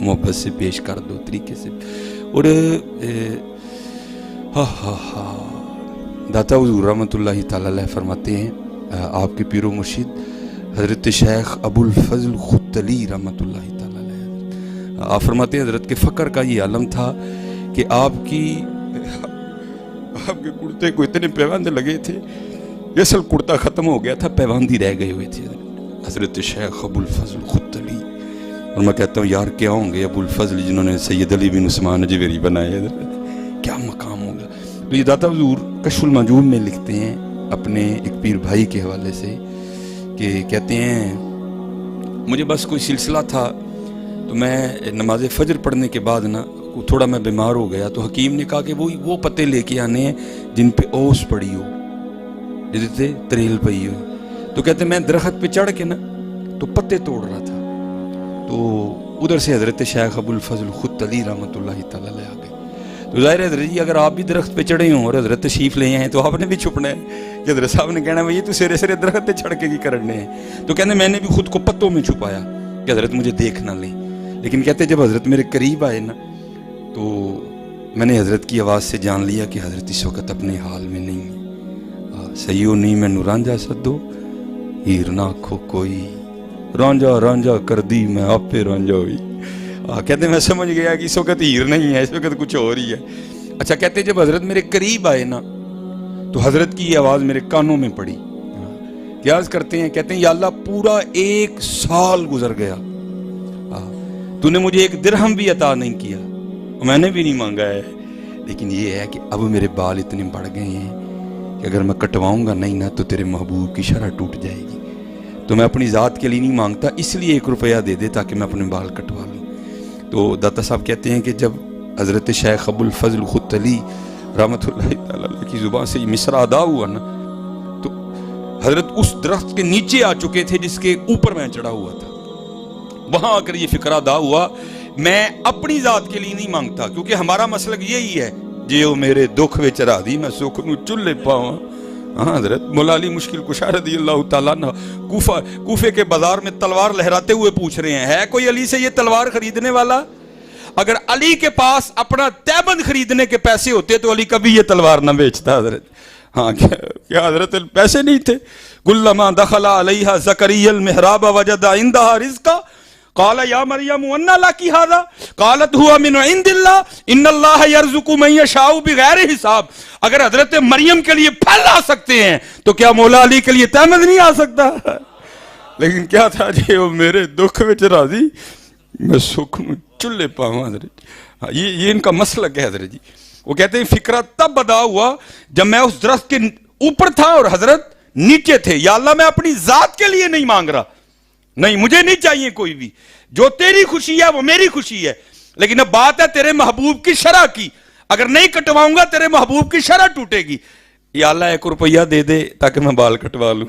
محبت سے پیش کر دو طریقے سے. اور داتا حضور رحمۃ اللہ تعالی علیہ فرماتے ہیں آپ کے پیر و مرشد حضرت شیخ ابو الفضل ختلی رحمۃ اللہ تعالی علیہ، آپ فرماتے ہیں حضرت کے فقر کا یہ عالم تھا کہ آپ کے کرتے کو اتنے پیوند لگے تھے، اصل کرتا ختم ہو گیا تھا، پیوندی رہ گئے ہوئے تھے حضرت شیخ ابو الفضل ختلی. اور میں کہتا ہوں یار کیا ہوں گے ابو الفضل جنہوں نے سید علی بن عثمان اجویری بنائے، کیا مقام ہوگا. تو یہ داتا حضور کشف المحجوب میں لکھتے ہیں اپنے ایک پیر بھائی کے حوالے سے کہ کہتے ہیں مجھے بس کوئی سلسلہ تھا تو میں نماز فجر پڑھنے کے بعد نا تھوڑا میں بیمار ہو گیا، تو حکیم نے کہا کہ وہ پتے لے کے آنے ہیں جن پہ اوس پڑی ہو، جیسے تریل پئی ہو. تو کہتے ہیں میں درخت پہ چڑھ کے نا تو پتے توڑ رہا تھا، تو ادھر سے حضرت شیخ ابو الفضل ختلی رحمۃ اللہ تعالی علیہ آ گئے. تو ظاہر ہے حضرت جی اگر آپ بھی درخت پہ چڑھے ہوں اور حضرت تشریف لے آئے تو آپ نے بھی چھپنا ہے کہ حضرت صاحب نے کہنا ہے یہ تو سرے سرے درخت پہ چڑھ کے کی کرنے ہیں. تو کہتے ہیں میں نے بھی خود کو پتوں میں چھپایا کہ حضرت مجھے دیکھ نہ لیں. لیکن کہتے ہیں جب حضرت میرے قریب آئے نا تو میں نے حضرت کی آواز سے جان لیا کہ حضرت اس وقت اپنے حال میں نہیں ہے. سیو نہیں میں نو رانجا سدو ہیر نہ کھو کوئی، رانجا رانجا کر دی میں آپ پہ رانجا ہوئی. کہتے ہیں میں سمجھ گیا کہ اس وقت ہیر نہیں ہے، اس وقت کچھ اور ہی ہے. اچھا کہتے ہیں جب حضرت میرے قریب آئے نا تو حضرت کی یہ آواز میرے کانوں میں پڑی. کیا عرض کرتے ہیں؟ کہتے ہیں یا اللہ پورا 1 سال گزر گیا، تو نے مجھے 1 درہم بھی عطا نہیں کیا، میں نے بھی نہیں مانگا ہے. لیکن یہ ہے کہ اب میرے بال اتنے بڑھ گئے ہیں کہ اگر میں کٹواؤں گا نہیں نا تو تیرے محبوب کی شرح ٹوٹ جائے گی. تو میں اپنی ذات کے لیے نہیں مانگتا، اس لیے 1 روپیہ دے دے تاکہ میں اپنے بال کٹوا لوں. تو داتا صاحب کہتے ہیں کہ جب حضرت شیخ ابو الفضل ختلی رحمۃ اللہ تعالی علیہ کی زبان سے یہ مصرع ادا ہوا نا تو حضرت اس درخت کے نیچے آ چکے تھے جس کے اوپر میں چڑھا ہوا تھا. وہاں آ کر یہ فکر ادا ہوا میں اپنی ذات کے لیے نہیں مانگتا، کیونکہ ہمارا مسلک یہی ہے جیو میرے دکھ وچ راضی میں سکھ نو چلے پاواں. ہاں حضرت مولا علی مشکل کشا رضی اللہ تعالیٰ عنہ کوفے کے بازار میں تلوار لہراتے ہوئے پوچھ رہے ہیں ہے کوئی علی سے یہ تلوار خریدنے والا؟ اگر علی کے پاس اپنا تیبند خریدنے کے پیسے ہوتے تو علی کبھی یہ تلوار نہ بیچتا حضرت. ہاں کیا حضرت پیسے نہیں تھے؟ کلما دخل علیہا زکریا المحراب وجد عندها رزقا قال یا مریم انا لکی ھذا قالت هو من عند اللہ ان اللہ یرزق من یشاء بغیر حساب. اگر حضرت مریم کے لیے پھل آ سکتے ہیں تو کیا مولا علی کے لیے تحمد نہیں آ سکتا؟ لیکن کیا تھا جی وہ میرے دکھ وچ راضی میں سکھ نو چلے پاواں. حضرت یہ ان کا مسلک ہے حضرت جی. وہ کہتے ہیں فکرہ تب ادا ہوا جب میں اس درخت کے اوپر تھا اور حضرت نیچے تھے. یا اللہ میں اپنی ذات کے لیے نہیں مانگ رہا، نہیں مجھے نہیں چاہیے کوئی بھی، جو تیری خوشی ہے وہ میری خوشی ہے. لیکن اب بات ہے تیرے محبوب کی شرح کی، اگر نہیں کٹواؤں گا تیرے محبوب کی شرح ٹوٹے گی. یا اللہ 1 روپیہ دے دے تاکہ میں بال کٹوا لوں.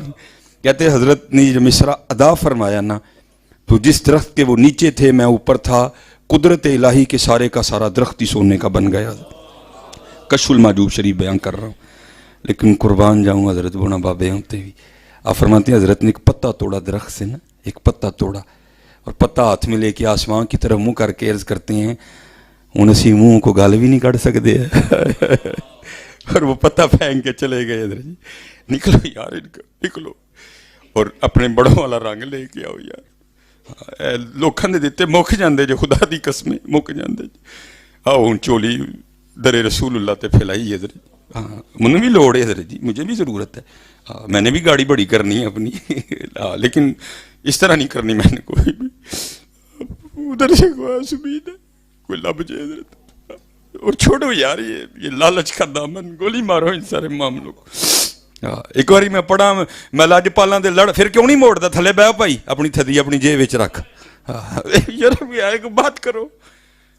کہتے حضرت نے جو مصرع ادا فرمایا نا تو جس درخت کے وہ نیچے تھے میں اوپر تھا، قدرت الہی کے سارے کا سارا درخت ہی سونے کا بن گیا. کشف المحجوب شریف بیان کر رہا ہوں. لیکن قربان جاؤں حضرت بونا بابے ہوتے بھی آپ فرماتے ہیں حضرت نے ایک پتا توڑا درخت سے نا، ایک پتا توڑا اور پتا ہاتھ میں لے کے آسمان کی طرف منہ کر کے عرض کرتے ہیں ہن اسی منہ کو گل بھی نہیں کر سکتے اور وہ پتا پھینک کے چلے گئے. حضرت جی نکلو یار ان کو نکلو اور اپنے بڑوں والا رنگ لے کے آؤ یار. لوکھاں دے دیتے مک جاندے جو خدا دی قسم مک جاندے. آؤ ہن چولی در رسول اللہ تے پھیلائی حضرت. ہاں منہ بھی لوڑ ہے حضرت جی، مجھے بھی ضرورت ہے. میں نے بھی گاڑی بڑی کرنی ہے اپنی لیکن اس طرح نہیں کرنی میں نے کوئی بھی. ادھر سے امید ہے کوئی لب جائے حضرت. اور چھوڑو یار یہ لالچ کا دامن، گولی مارو ان سارے معاملوں کو. ایک باری میں پڑھا میں لاجپالاں دے لڑ پھر کیوں نہیں موڑتا تھلے بہ بھائی اپنی تھدی اپنی جیب وچ رکھ. یار ایک بات کرو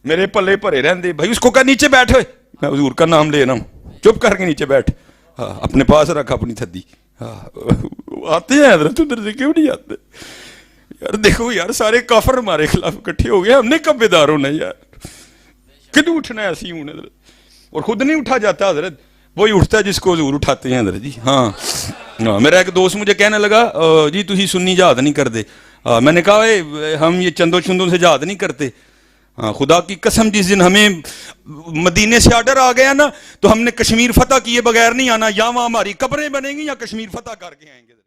میرے پلے بھرے رہندے بھائی، اس کو کہا نیچے بیٹھ ہوئے میں حضور کا نام لے رہا ہوں، چپ کر کے نیچے بیٹھ. اپنے پاس رکھ اپنی تھدی. آتے ہیں حضرت ادھر سے کیوں نہیں آتے یار؟ دیکھو یار سارے کافر ہمارے خلاف اکٹھے ہو گئے، ہم نے کب بیدار ہونا یار؟ کدوں اٹھنا ہے ایسی ہوں حضرت؟ اور خود نہیں اٹھا جاتا حضرت، وہی اٹھتا ہے جس کو حضور اٹھاتے ہیں حضرت جی. ہاں میرا ایک دوست مجھے کہنے لگا جی تسی سنی جہاد نہیں کرتے. میں نے کہا ہم یہ چندوں چندوں سے جہاد نہیں کرتے. ہاں خدا کی قسم جس دن ہمیں مدینے سے آرڈر آ گیا نا تو ہم نے کشمیر فتح کیے بغیر نہیں آنا، یا وہاں ہماری قبریں بنیں گی یا کشمیر فتح کر کے آئیں گے.